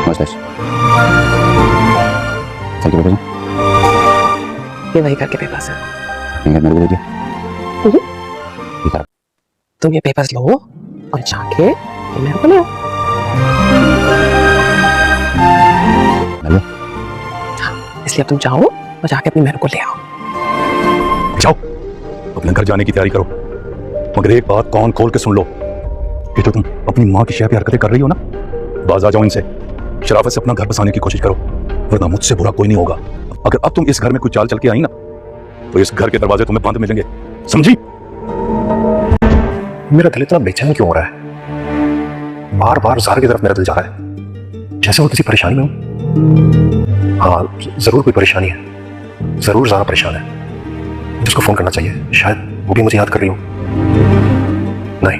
What's this? Sir के paper हैं? ये वही घर के पेपर्स हैं। मेरे को दे दिया। ये सारा तुम ये पेपर्स लो और जाके ये मेरे को ले आओ। डालो। हाँ, इसलिए अब तुम जाओ और जाके अपनी मेरे को ले आओ। जाओ अपने घर जाने की तैयारी करो, मगर एक बात कान खोल के सुन लो कि जो तुम अपनी माँ की शय पे हरकतें कर रही हो ना, बाज आ जाओ इनसे। शराफत से अपना घर बसाने की कोशिश करो, वरना मुझसे बुरा कोई नहीं होगा। अगर अब तुम इस घर में कोई चाल चल के आई ना, तो इस घर के दरवाजे तुम्हें बंद मिलेंगे, समझी? मेरा दिल इतना बेचैन क्यों हो रहा है? बार बार ज़ारा की तरफ मेरा दिल जा रहा है, जैसे वो किसी परेशानी में हो। हाँ, जरूर कोई परेशानी है, जरूर ज़ारा परेशान है। मुझे उसको फोन करना चाहिए, शायद वो भी मुझे याद कर रही हो। नहीं,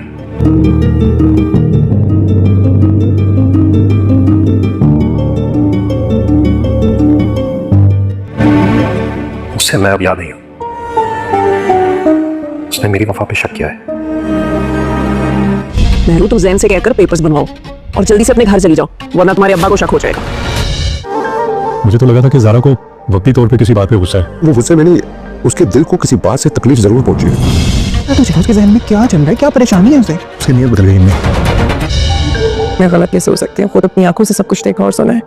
उससे मैं अब याद नहीं हूं। उसने मेरी वफा पे शक किया है। मेहरू, तुम जैन से कहकर पेपर्स बनवाओ और जल्दी से अपने घर चली जाओ, वरना तुम्हारे अब्बा को शक हो जाएगा। मुझे तो लगा था कि ज़ारा को वक्ती तौर पे किसी बात पे गुस्सा है। वो गुस्से में नहीं, उसके दिल को किसी बात से तकलीफ जरूर पहुंची है। तुझे उसके जहन में क्या चल रहा है, क्या परेशानी है उसे? उसकी नीयत बदल गई इनमें। मैं गलत कैसे हो सकती हूँ? खुद अपनी आंखों से सब कुछ देखा और सुना है।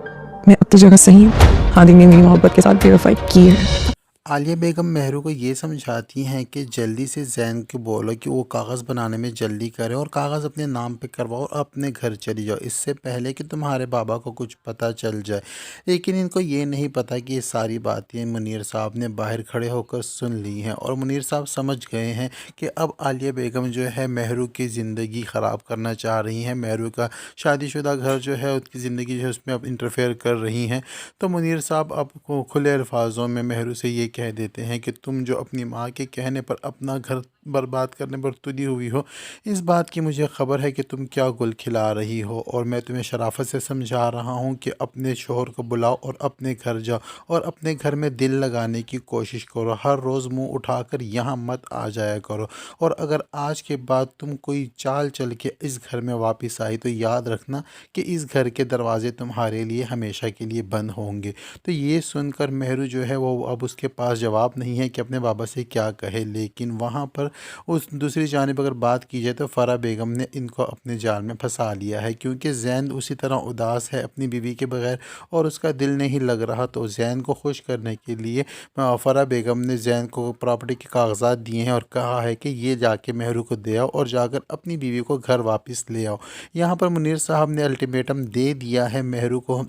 मैं अपनी जगह सही हूँ। हादी ने मेरी मोहब्बत के साथ बेवफाई की है। आलिया बेगम मेहरू को ये समझाती हैं कि जल्दी से जैन को बोलो कि वो कागज़ बनाने में जल्दी करे और कागज़ अपने नाम पे करवाओ और अपने घर चली जाओ, इससे पहले कि तुम्हारे बाबा को कुछ पता चल जाए। लेकिन इनको ये नहीं पता कि ये सारी बातें मुनीर साहब ने बाहर खड़े होकर सुन ली हैं और मुनीर साहब समझ गए हैं कि अब आलिया बेगम जो है मेहरू की ज़िंदगी ख़राब करना चाह रही हैं। मेहरू का शादीशुदा घर जो है, उसकी ज़िंदगी जो है उसमें अब इंटरफेयर कर रही हैं। तो मुनीर साहब अब खुले अल्फाजों में मेहरू से ये कह देते हैं कि तुम जो अपनी माँ के कहने पर अपना घर बर्बाद करने पर तुली हुई हो, इस बात की मुझे ख़बर है कि तुम क्या गुल खिला रही हो, और मैं तुम्हें शराफत से समझा रहा हूँ कि अपने शोहर को बुलाओ और अपने घर जाओ और अपने घर में दिल लगाने की कोशिश करो। हर रोज़ मुंह उठाकर यहाँ मत आ जाया करो, और अगर आज के बाद तुम कोई चाल चल के इस घर में वापस आई तो याद रखना कि इस घर के दरवाजे तुम्हारे लिए हमेशा के लिए बंद होंगे। तो ये सुनकर मेहरू जो है वो अब उसके पास जवाब नहीं है कि अपने बाबा से क्या कहे। लेकिन वहाँ पर उस दूसरी जानिब अगर बात की जाए तो फ़रा बेगम ने इनको अपने जाल में फंसा लिया है, क्योंकि जैन उसी तरह उदास है अपनी बीवी के बगैर और उसका दिल नहीं लग रहा। तो जैन को खुश करने के लिए फ़रा बेगम ने जैन को प्रॉपर्टी के कागजात दिए हैं और कहा है कि ये जाके मेहरू को दे आओ और जाकर अपनी बीवी को घर वापस ले आओ। यहाँ पर मुनीर साहब ने अल्टीमेटम दे दिया है मेहरू को,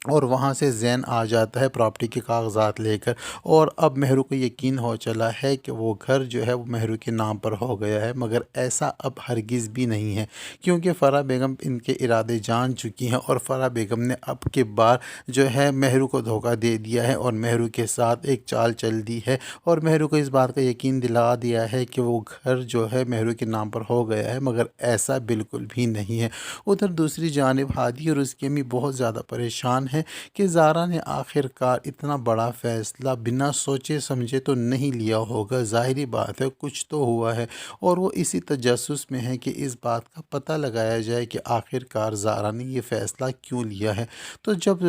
और वहाँ से जैन आ जाता है प्रॉपर्टी के कागजात लेकर, और अब मेहरू को यकीन हो चला है कि वो घर जो है वो मेहरू के नाम पर हो गया है। मगर ऐसा अब हरगिज़ भी नहीं है, क्योंकि फ़रा बेगम इनके इरादे जान चुकी हैं और फ़रा बेगम ने अब के बार जो है मेहरू को धोखा दे दिया है और मेहरू के साथ एक चाल चल दी है और मेहरू को इस बात का यकीन दिला दिया है कि वो घर जो है मेहरू के नाम पर हो गया है, मगर ऐसा बिल्कुल भी नहीं है। उधर दूसरी जानिब हादी और उसकी अम्मी बहुत ज़्यादा परेशान है कि ज़ारा ने आखिरकार इतना बड़ा फ़ैसला बिना सोचे समझे तो नहीं लिया होगा। ज़ाहिरी बात है कुछ तो हुआ है और वो इसी तजस्सुस में है कि इस बात का पता लगाया जाए कि आखिरकार ज़ारा ने ये फ़ैसला क्यों लिया है। तो जब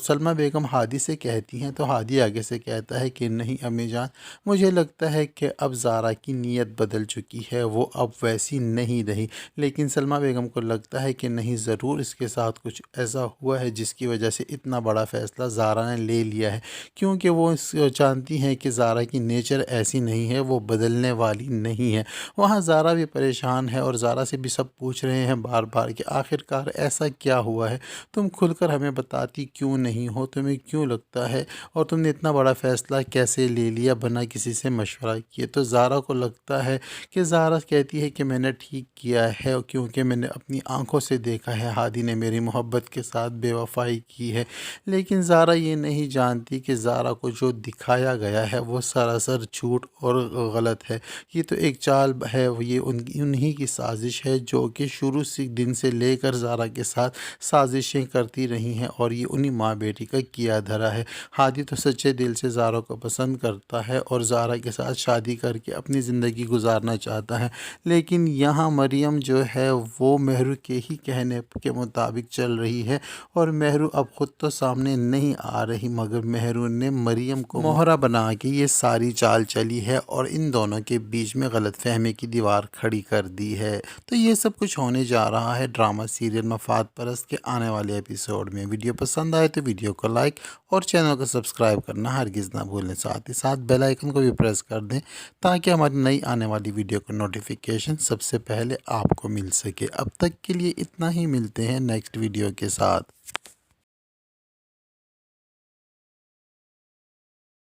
सलमा बेगम हादी से कहती हैं तो हादी आगे से कहता है कि नहीं अम्मी जान, मुझे लगता है कि अब ज़ारा की नीयत बदल चुकी है, वो अब वैसी नहीं रही। लेकिन सलमा बेगम को लगता है कि नहीं, ज़रूर इसके साथ कुछ ऐसा हुआ है जिसकी वजह से इतना बड़ा फ़ैसला ज़ारा ने ले लिया है, क्योंकि वो जानती हैं कि ज़ारा की नेचर ऐसी नहीं है, वो बदलने वाली नहीं है। वहाँ ज़ारा भी परेशान है और ज़ारा से भी सब पूछ रहे हैं बार बार कि आखिरकार ऐसा क्या हुआ है, तुम खुलकर हमें बताती क्यों नहीं हो, तुम्हें क्यों लगता है और तुमने इतना बड़ा फ़ैसला कैसे ले लिया बिना किसी से मशवरा किए। तो ज़ारा को लगता है कि ज़ारा कहती है कि मैंने ठीक किया है, क्योंकि मैंने अपनी आंखों से देखा है हादी ने मेरी मोहब्बत के साथ बेवफाई की ہے، لیکن زارا یہ نہیں جانتی کہ زارا کو جو دکھایا گیا ہے وہ سراسر جھوٹ اور غلط ہے۔ یہ تو ایک چال ہے، یہ انہی کی سازش ہے جو کہ شروع سے دن سے لے کر زارا کے ساتھ سازشیں کرتی رہی ہیں، اور یہ انہی ماں بیٹی کا کیا دھرا ہے۔ ہادی تو سچے دل سے زارا کو پسند کرتا ہے اور زارا کے ساتھ شادی کر کے اپنی زندگی گزارنا چاہتا ہے، لیکن یہاں مریم جو ہے وہ مہرو کے ہی کہنے کے مطابق چل رہی ہے، اور مہرو اب خود تو سامنے نہیں آ رہی، مگر مہرو نے مریم کو مہرا بنا کے یہ ساری چال چلی ہے اور ان دونوں کے بیچ میں غلط فہمی کی دیوار کھڑی کر دی ہے۔ تو یہ سب کچھ ہونے جا رہا ہے ڈرامہ سیریل مفاد پرست کے آنے والے ایپیسوڈ میں۔ ویڈیو پسند آئے تو ویڈیو کو لائک اور چینل کو سبسکرائب کرنا ہرگز نہ بھولیں، ساتھ ہی ساتھ بیل آئیکن کو بھی پریس کر دیں تاکہ ہماری نئی آنے والی ویڈیو کا نوٹیفیکیشن سب سے پہلے آپ کو مل سکے۔ اب تک کے لیے اتنا ہی، ملتے ہیں نیکسٹ ویڈیو کے ساتھ۔